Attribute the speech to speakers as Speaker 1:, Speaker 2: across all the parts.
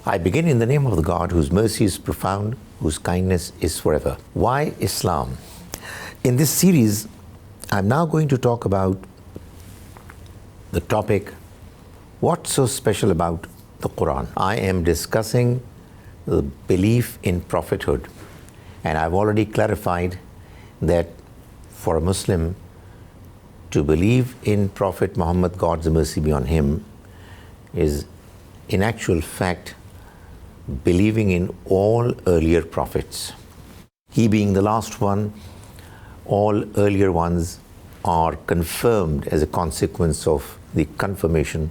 Speaker 1: I begin in the name of the God whose mercy is profound, whose kindness is forever. Why Islam? In this series, I'm now going to talk about the topic, what's so special about the Qur'an? I am discussing the belief in prophethood, and I've already clarified that for a Muslim to believe in Prophet Muhammad, God's mercy be on him, is in actual fact believing in all earlier prophets. He being the last one, all earlier ones are confirmed as a consequence of the confirmation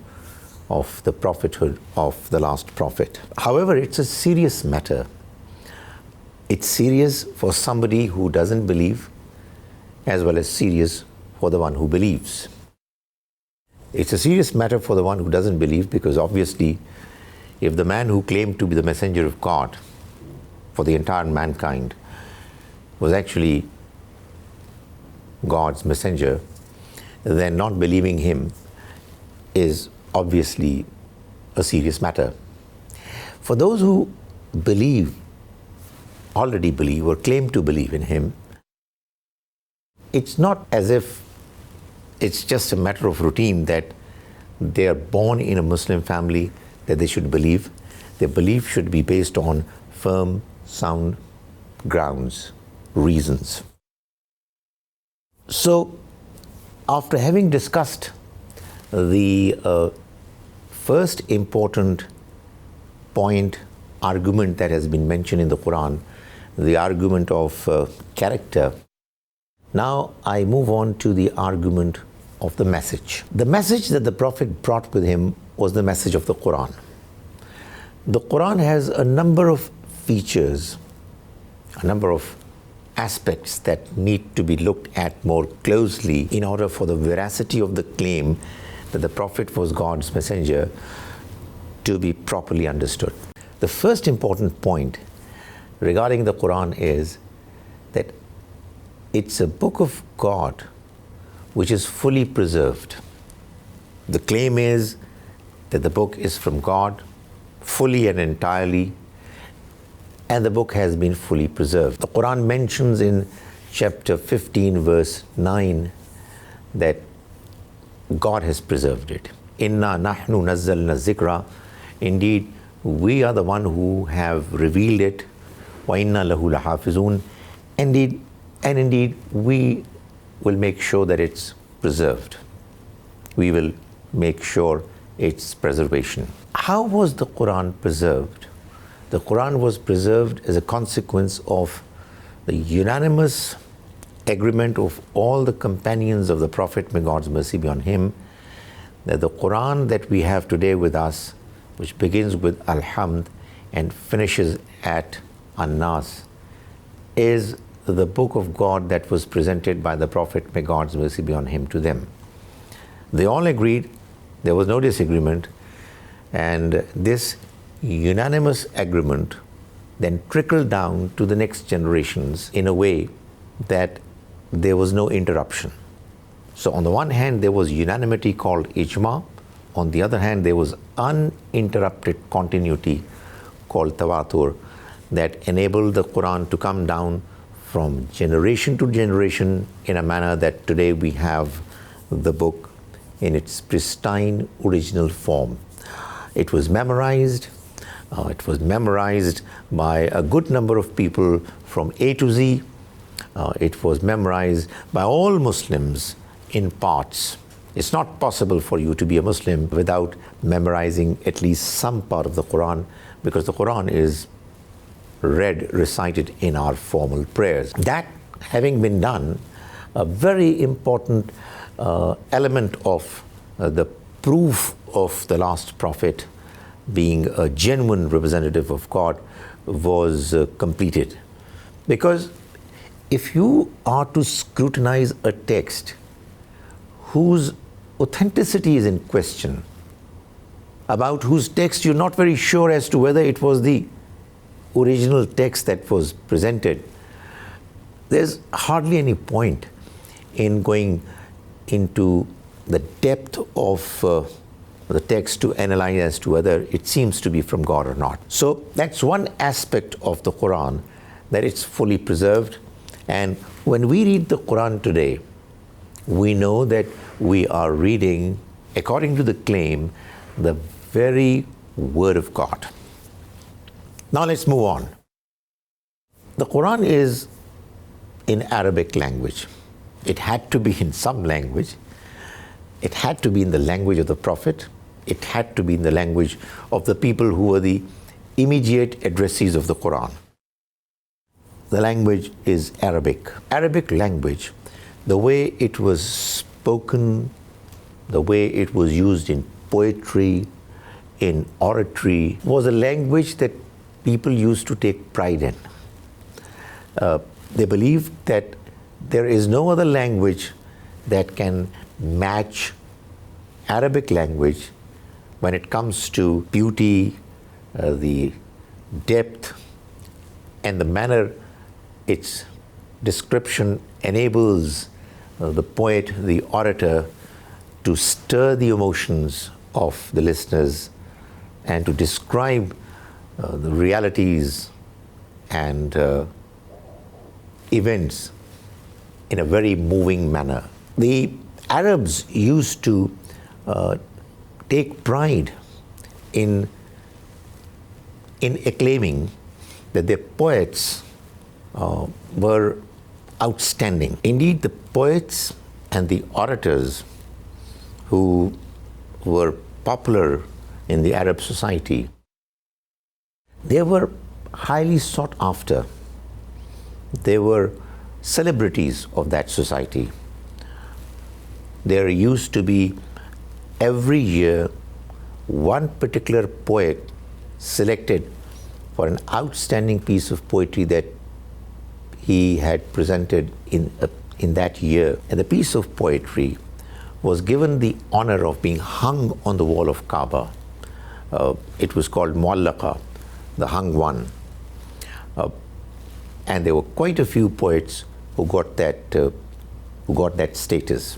Speaker 1: of the prophethood of the last prophet. However, it's a serious matter. It's serious for somebody who doesn't believe, as well as serious for the one who believes. It's a serious matter for the one who doesn't believe, because obviously, if the man who claimed to be the messenger of God for the entire mankind was actually God's messenger, then not believing him is obviously a serious matter. For those who believe, already believe, or claim to believe in him, it's not as if it's just a matter of routine that they are born in a Muslim family that they should believe. Their belief should be based on firm, sound grounds, reasons. So, after having discussed the first important point, argument that has been mentioned in the Quran, the argument of character, now I move on to the argument of the message. The message that the Prophet brought with him was the message of the Quran. The Quran has a number of features, a number of aspects that need to be looked at more closely in order for the veracity of the claim that the Prophet was God's messenger to be properly understood. The first important point regarding the Quran is that it's a book of God which is fully preserved. The claim is that the book is from God, fully and entirely, and the book has been fully preserved. The Quran mentions in chapter 15, verse 9, that God has preserved it. Inna nahnu nazzalna zikra. Indeed, we are the one who have revealed it. Wa inna lahu lahafizun. Indeed, we will make sure that it's preserved. We will make sure its preservation. How was the Quran preserved? The Quran was preserved as a consequence of the unanimous agreement of all the companions of the Prophet, may God's mercy be on him, that the Quran that we have today with us, which begins with Alhamd and finishes at An-Nas, is the book of God that was presented by the Prophet, may God's mercy be on him, to them. They all agreed, there was no disagreement, and this unanimous agreement then trickled down to the next generations in a way that there was no interruption. So on the one hand, there was unanimity called ijma. On the other hand, there was uninterrupted continuity called tawatur that enabled the Quran to come down from generation to generation in a manner that today we have the book in its pristine original form. It was memorized. It was memorized by a good number of people from A to Z. It was memorized by all Muslims in parts. It's not possible for you to be a Muslim without memorizing at least some part of the Quran, because the Quran is read, recited in our formal prayers. That having been done, a very important element of the proof of the last prophet being a genuine representative of God was completed. Because if you are to scrutinize a text whose authenticity is in question, about whose text you're not very sure as to whether it was the original text that was presented, there's hardly any point in going into the depth of the text to analyze as to whether it seems to be from God or not. So that's one aspect of the Quran, that it's fully preserved. And when we read the Quran today, we know that we are reading, according to the claim, the very Word of God. Now let's move on. The Quran is in Arabic language. It had to be in some language. It had to be in the language of the Prophet. It had to be in the language of the people who were the immediate addressees of the Quran. The language is Arabic. Arabic language, the way it was spoken, the way it was used in poetry, in oratory, was a language that people used to take pride in. They believed that there is no other language that can match Arabic language when it comes to beauty, the depth, and the manner its description enables the poet, the orator, to stir the emotions of the listeners and to describe the realities and events in a very moving manner. The Arabs used to take pride in acclaiming that their poets were outstanding. Indeed, the poets and the orators who were popular in the Arab society, they were highly sought after. They were celebrities of that society. There used to be every year one particular poet selected for an outstanding piece of poetry that he had presented in that year. And the piece of poetry was given the honor of being hung on the wall of Kaaba. It was called Muallaqa, the hung one. And there were quite a few poets who got that status.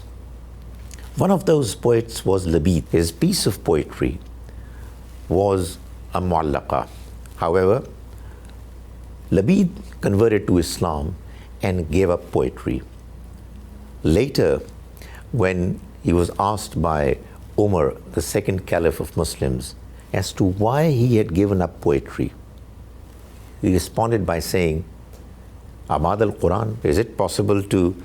Speaker 1: One of those poets was Labid. His piece of poetry was a Muallaqa. However, Labid converted to Islam and gave up poetry. Later, when he was asked by Umar, the second caliph of Muslims, as to why he had given up poetry, he responded by saying, Ahmad al-Quran, is it possible to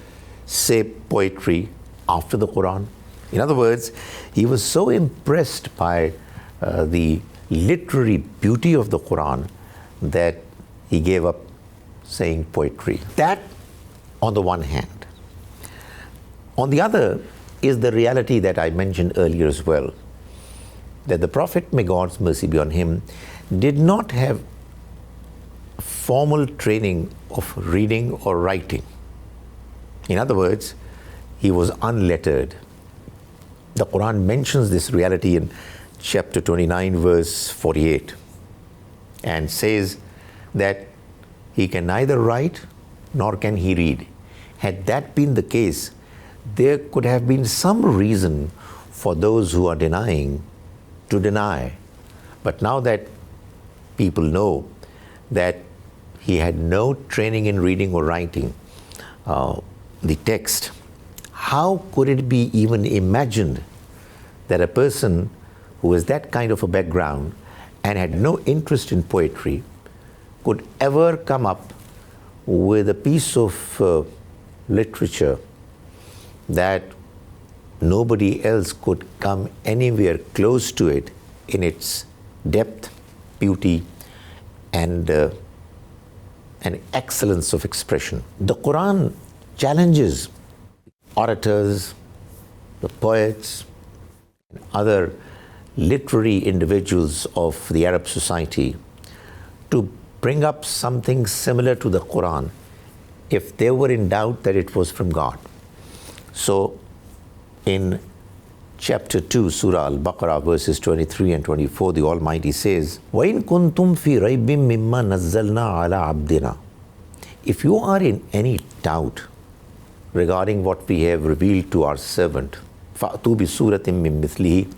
Speaker 1: say poetry after the Quran? In other words, he was so impressed by the literary beauty of the Quran that he gave up saying poetry. That on the one hand. On the other is the reality that I mentioned earlier as well, that the Prophet, may God's mercy be on him, did not have formal training of reading or writing. In other words, he was unlettered. The Quran mentions this reality in chapter 29, verse 48, and says that he can neither write nor can he read. Had that been the case, there could have been some reason for those who are denying to deny. But now that people know that he had no training in reading or writing the text, how could it be even imagined that a person who has that kind of a background and had no interest in poetry could ever come up with a piece of literature that nobody else could come anywhere close to it in its depth, beauty, and excellence of expression. The Quran challenges orators, the poets, and other literary individuals of the Arab society to bring up something similar to the Quran if they were in doubt that it was from God. So in chapter 2, Surah Al-Baqarah, verses 23 and 24, the Almighty says, وَإِن كُنْتُمْ فِي رَيْبٍ مِّمَّا نَزَّلْنَا عَلَىٰ عَبْدِنَا. If you are in any doubt regarding what we have revealed to our servant, فَأْتُوا بِسُورَةٍ مِّن مِثْلِهِ,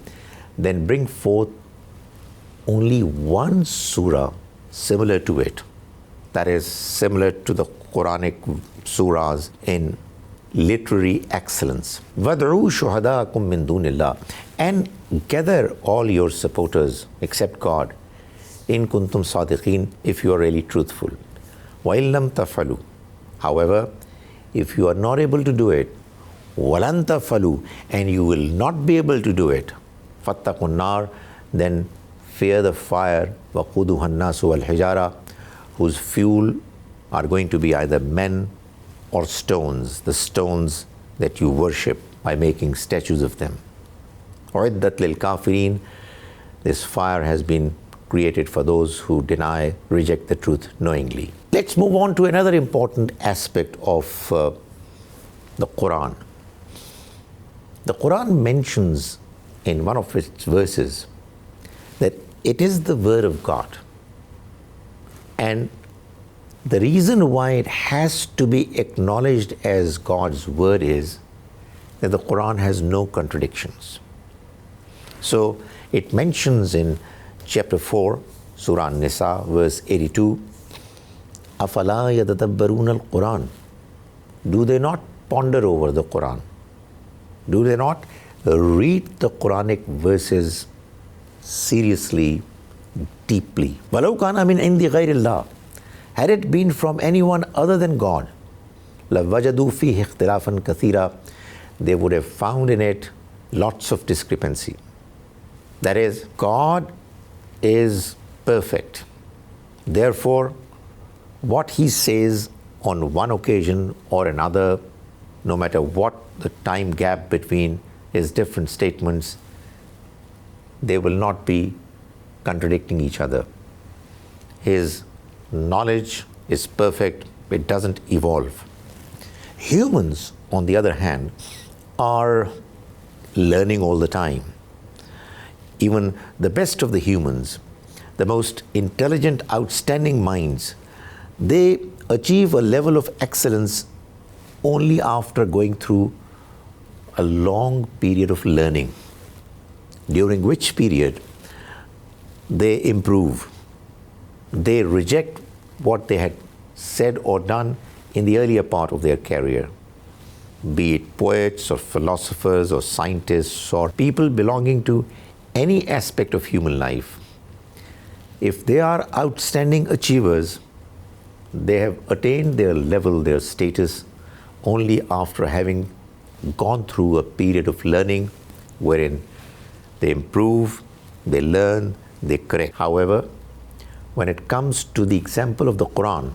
Speaker 1: then bring forth only one surah similar to it, that is similar to the Quranic surahs in literary excellence. وَادْعُوا شُهَدَاءَكُم مِّن دُونِ اللَّهِ, and gather all your supporters except God, in kuntum sadiqeen, if you are really truthful. وَإِن لَمْ تَفْعَلُوا, however, if you are not able to do it, وَلَن تَفْعَلُوا, and you will not be able to do it, فَاتَّقُوا النَّارَ, then fear the fire, وَقُودُهَا النَّاسُ وَالْحِجَارَةُ, whose fuel are going to be either men or stones, the stones that you worship by making statues of them. أُعِدَّتْ لِلْكَافِرِينَ, this fire has been created for those who deny, reject the truth knowingly. Let's move on to another important aspect of the Qur'an. The Qur'an mentions in one of its verses that it is the word of God. And the reason why it has to be acknowledged as God's word is that the Qur'an has no contradictions. So it mentions in chapter 4, Surah An-Nisa, verse 82, أَفَلَا يَتَدَبَّرُونَ الْقُرْآنَ, do they not ponder over the Qur'an? Do they not read the Quranic verses seriously, deeply? وَلَوْ كَانَ مِنْ عِنْدِ غَيْرِ اللَّهِ, had it been from anyone other than God, لَوَجَدُوا فِيهِ اخْتِلَافًا كَثِيرًا, they would have found in it lots of discrepancy. That is, God is perfect. Therefore, what He says on one occasion or another, no matter what the time gap between His different statements, they will not be contradicting each other. His knowledge is perfect, it doesn't evolve. Humans, on the other hand, are learning all the time. Even the best of the humans, the most intelligent, outstanding minds, they achieve a level of excellence only after going through a long period of learning, during which period they improve. They reject what they had said or done in the earlier part of their career, be it poets or philosophers or scientists or people belonging to any aspect of human life. If they are outstanding achievers, they have attained their level, their status, only after having gone through a period of learning wherein they improve, they learn, they correct. However, when it comes to the example of the Qur'an,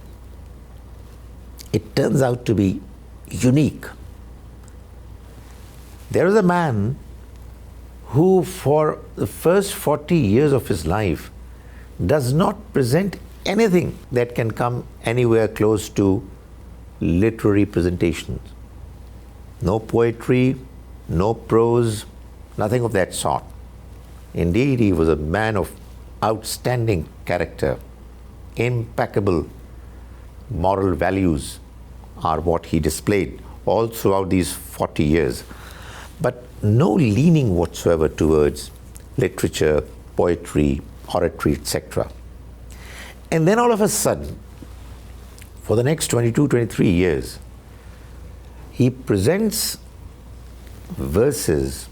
Speaker 1: it turns out to be unique. There is a man who for the first 40 years of his life does not present anything that can come anywhere close to literary presentations. No poetry, no prose, nothing of that sort. Indeed, he was a man of outstanding character, impeccable moral values are what he displayed all throughout these 40 years. But no leaning whatsoever towards literature, poetry, oratory, etc. And then all of a sudden, for the next 22, 23 years, he presents verses,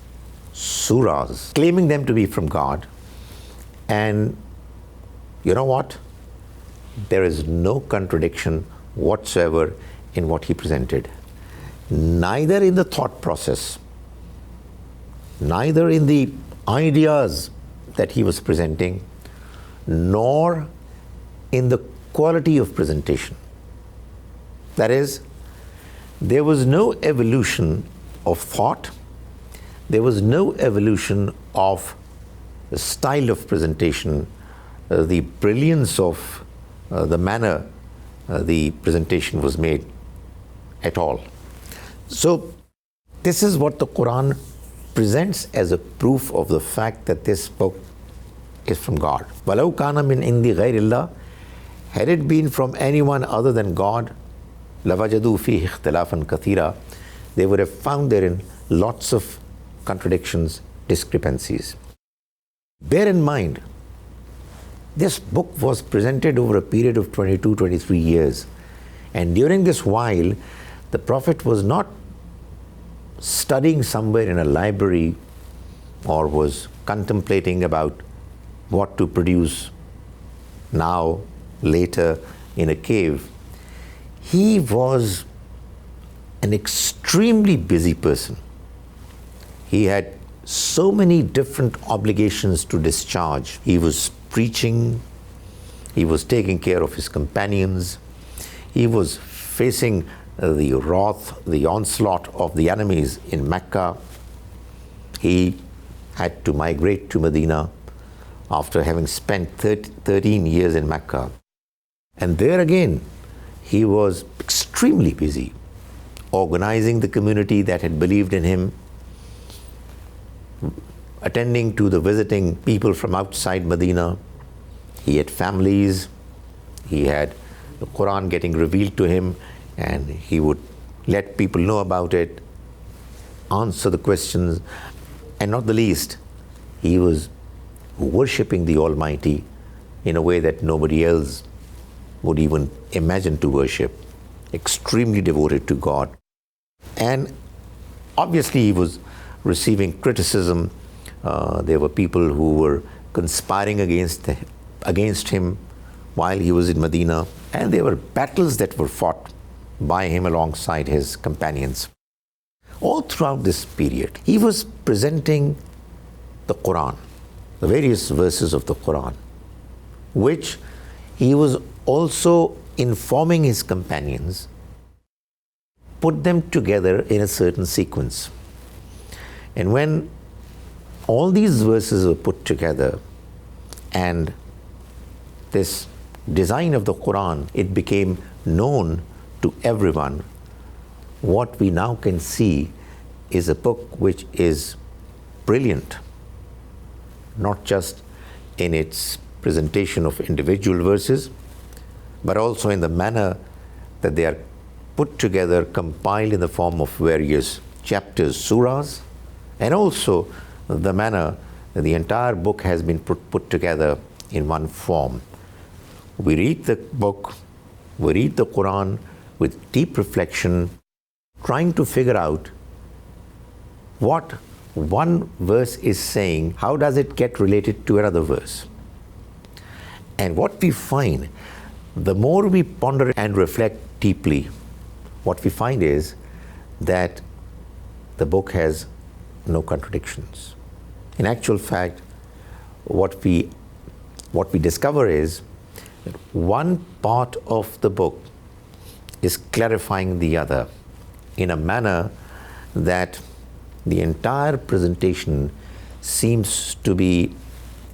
Speaker 1: surahs, claiming them to be from God. And you know what? There is no contradiction whatsoever in what he presented. Neither in the thought process, neither in the ideas that he was presenting, nor in the quality of presentation. That is, there was no evolution of thought, there was no evolution of the style of presentation, the brilliance of the manner the presentation was made at all. So this is what the Qur'an presents as a proof of the fact that this book is from God. وَلَوْ كَانَ مِنْ عِنْدِ غَيْرِ اللَّهِ, had it been from anyone other than God, لَوَجَدُوا فِيهِ اخْتِلَافًا كَثِيرًا, they would have found therein lots of contradictions, discrepancies. Bear in mind, this book was presented over a period of 22, 23 years. And during this while, the Prophet was not studying somewhere in a library or was contemplating about what to produce now, later, in a cave. He was an extremely busy person. He had so many different obligations to discharge. He was preaching, he was taking care of his companions, he was facing the wrath, the onslaught of the enemies in Mecca. He had to migrate to Medina after having spent 13 years in Mecca. And there again, he was extremely busy organizing the community that had believed in him, attending to the visiting people from outside Medina. He had families, he had the Qur'an getting revealed to him, and he would let people know about it, answer the questions, and not the least, he was worshipping the Almighty in a way that nobody else would even imagine to worship, extremely devoted to God. And obviously he was receiving criticism. There were people who were conspiring against him while he was in Medina, and there were battles that were fought by him alongside his companions. All throughout this period, he was presenting the Qur'an, the various verses of the Qur'an, which he was also informing his companions, put them together in a certain sequence. And when all these verses were put together and this design of the Qur'an, it became known to everyone, what we now can see is a book which is brilliant, not just in its presentation of individual verses, but also in the manner that they are put together, compiled in the form of various chapters, surahs, and also the manner that the entire book has been put together in one form. We read the book, we read the Qur'an with deep reflection, trying to figure out what one verse is saying, how does it get related to another verse. And what we find, the more we ponder and reflect deeply, what we find is that the book has no contradictions. In actual fact, what we discover is that one part of the book is clarifying the other in a manner that the entire presentation seems to be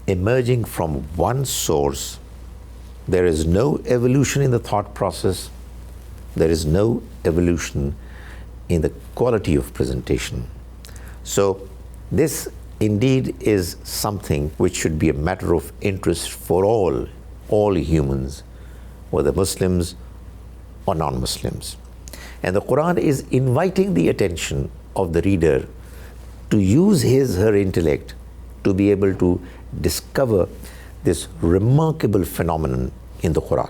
Speaker 1: emerging from one source. There is no evolution in the thought process. There is no evolution in the quality of presentation. So this indeed is something which should be a matter of interest for all humans, whether Muslims or non-Muslims. And the Qur'an is inviting the attention of the reader to use her intellect to be able to discover this remarkable phenomenon in the Qur'an.